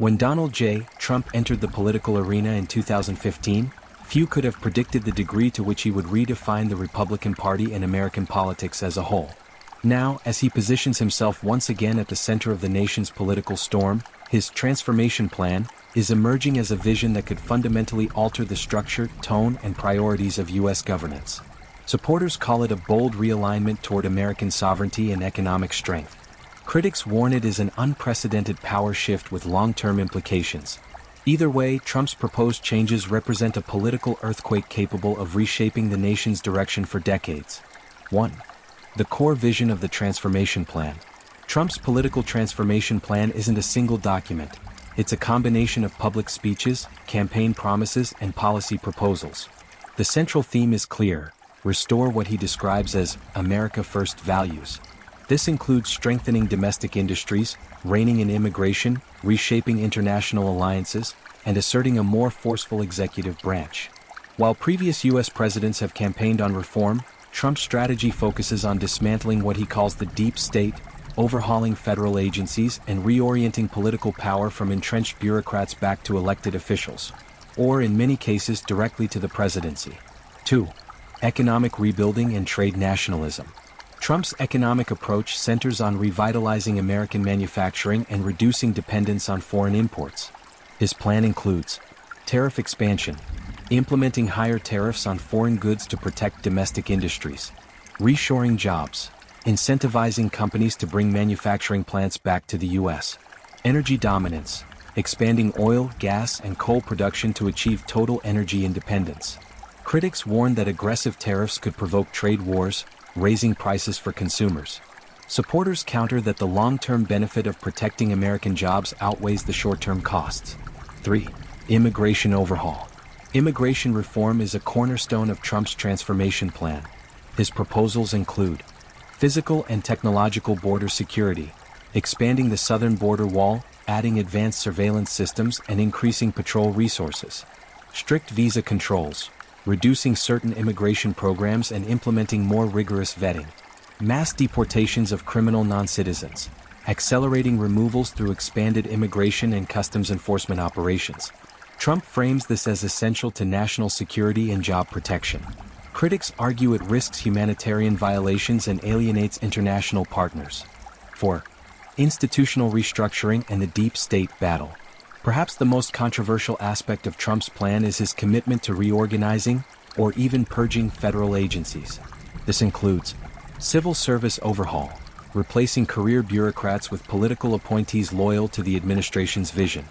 When Donald J. Trump entered the political arena in 2015, few could have predicted the degree to which he would redefine the Republican Party and American politics as a whole. Now, as he positions himself once again at the center of the nation's political storm, his transformation plan is emerging as a vision that could fundamentally alter the structure, tone, and priorities of U.S. governance. Supporters call it a bold realignment toward American sovereignty and economic strength. Critics warn it is an unprecedented power shift with long-term implications. Either way, Trump's proposed changes represent a political earthquake capable of reshaping the nation's direction for decades. 1. The core vision of the transformation plan. Trump's political transformation plan isn't a single document. It's a combination of public speeches, campaign promises, and policy proposals. The central theme is clear: restore what he describes as America First values. This includes strengthening domestic industries, reining in immigration, reshaping international alliances, and asserting a more forceful executive branch. While previous U.S. presidents have campaigned on reform, Trump's strategy focuses on dismantling what he calls the deep state, overhauling federal agencies, and reorienting political power from entrenched bureaucrats back to elected officials, or in many cases directly to the presidency. 2. Economic rebuilding and trade nationalism. Trump's economic approach centers on revitalizing American manufacturing and reducing dependence on foreign imports. His plan includes tariff expansion, implementing higher tariffs on foreign goods to protect domestic industries, reshoring jobs, incentivizing companies to bring manufacturing plants back to the U.S., energy dominance, expanding oil, gas, and coal production to achieve total energy independence. Critics warn that aggressive tariffs could provoke trade wars, raising prices for consumers. Supporters counter that the long-term benefit of protecting American jobs outweighs the short-term costs. 3. Immigration overhaul. Immigration reform is a cornerstone of Trump's transformation plan. His proposals include physical and technological border security, expanding the southern border wall, adding advanced surveillance systems, and increasing patrol resources. Strict visa controls, reducing certain immigration programs and implementing more rigorous vetting. Mass deportations of criminal non-citizens, accelerating removals through expanded immigration and customs enforcement operations. Trump frames this as essential to national security and job protection. Critics argue it risks humanitarian violations and alienates international partners. 4. Institutional restructuring and the deep state battle. Perhaps the most controversial aspect of Trump's plan is his commitment to reorganizing, or even purging, federal agencies. This includes civil service overhaul, replacing career bureaucrats with political appointees loyal to the administration's vision.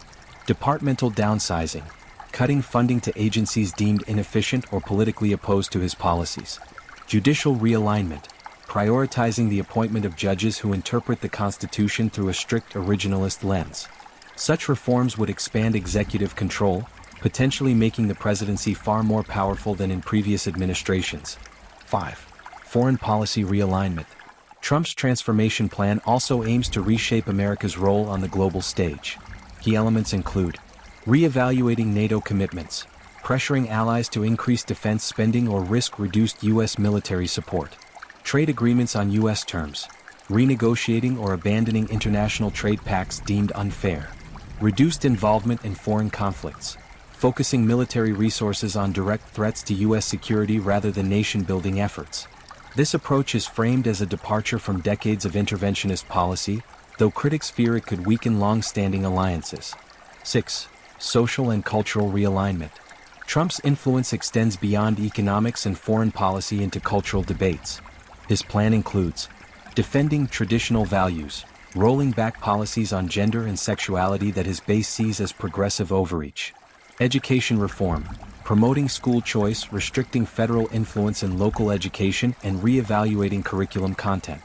Departmental downsizing, cutting funding to agencies deemed inefficient or politically opposed to his policies. Judicial realignment, prioritizing the appointment of judges who interpret the Constitution through a strict originalist lens. Such reforms would expand executive control, potentially making the presidency far more powerful than in previous administrations. 5. Foreign policy realignment. Trump's transformation plan also aims to reshape America's role on the global stage. Key elements include reevaluating NATO commitments, pressuring allies to increase defense spending or risk reduced U.S. military support, trade agreements on U.S. terms, renegotiating or abandoning international trade pacts deemed unfair, reduced involvement in foreign conflicts, focusing military resources on direct threats to U.S. security rather than nation-building efforts. This approach is framed as a departure from decades of interventionist policy, though critics fear it could weaken long-standing alliances. 6. Social and cultural realignment. Trump's influence extends beyond economics and foreign policy into cultural debates. His plan includes defending traditional values, rolling back policies on gender and sexuality that his base sees as progressive overreach. Education reform, promoting school choice, restricting federal influence in local education, and re-evaluating curriculum content.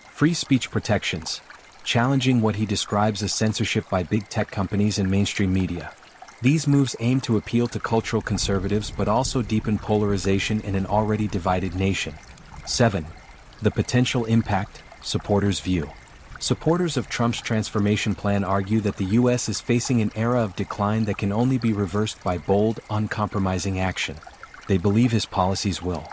Free speech protections, challenging what he describes as censorship by big tech companies and mainstream media. These moves aim to appeal to cultural conservatives but also deepen polarization in an already divided nation. 7. The potential impact, supporters' view. Supporters of Trump's transformation plan argue that the U.S. is facing an era of decline that can only be reversed by bold, uncompromising action. They believe his policies will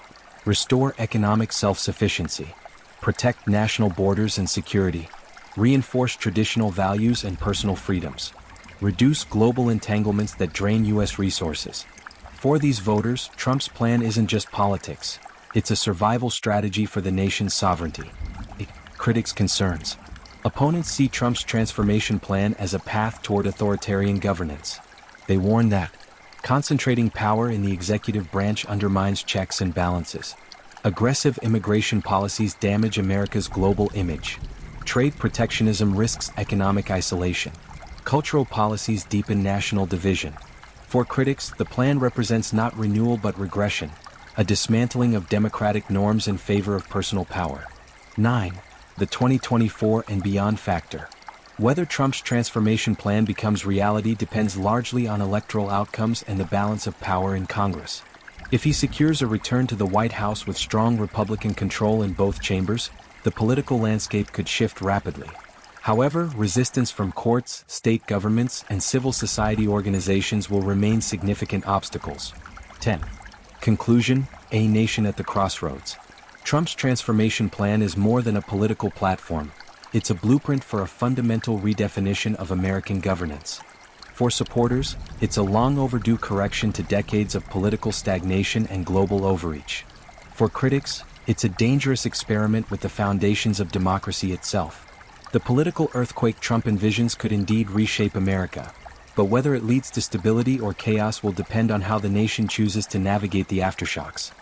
restore economic self-sufficiency, protect national borders and security, reinforce traditional values and personal freedoms, Reduce global entanglements that drain U.S. resources. For these voters, Trump's plan isn't just politics. It's a survival strategy for the nation's sovereignty. Critics' concerns. Opponents see Trump's transformation plan as a path toward authoritarian governance. They warn that concentrating power in the executive branch undermines checks and balances. Aggressive immigration policies damage America's global image. Trade protectionism risks economic isolation. Cultural policies deepen national division. For critics, the plan represents not renewal but regression, a dismantling of democratic norms in favor of personal power. 9. The 2024 and beyond factor. Whether Trump's transformation plan becomes reality depends largely on electoral outcomes and the balance of power in Congress. If he secures a return to the White House with strong Republican control in both chambers, the political landscape could shift rapidly. However, resistance from courts, state governments, and civil society organizations will remain significant obstacles. 10. Conclusion: A nation at the crossroads. Trump's transformation plan is more than a political platform. It's a blueprint for a fundamental redefinition of American governance. For supporters, it's a long overdue correction to decades of political stagnation and global overreach. For critics, it's a dangerous experiment with the foundations of democracy itself. The political earthquake Trump envisions could indeed reshape America, but whether it leads to stability or chaos will depend on how the nation chooses to navigate the aftershocks.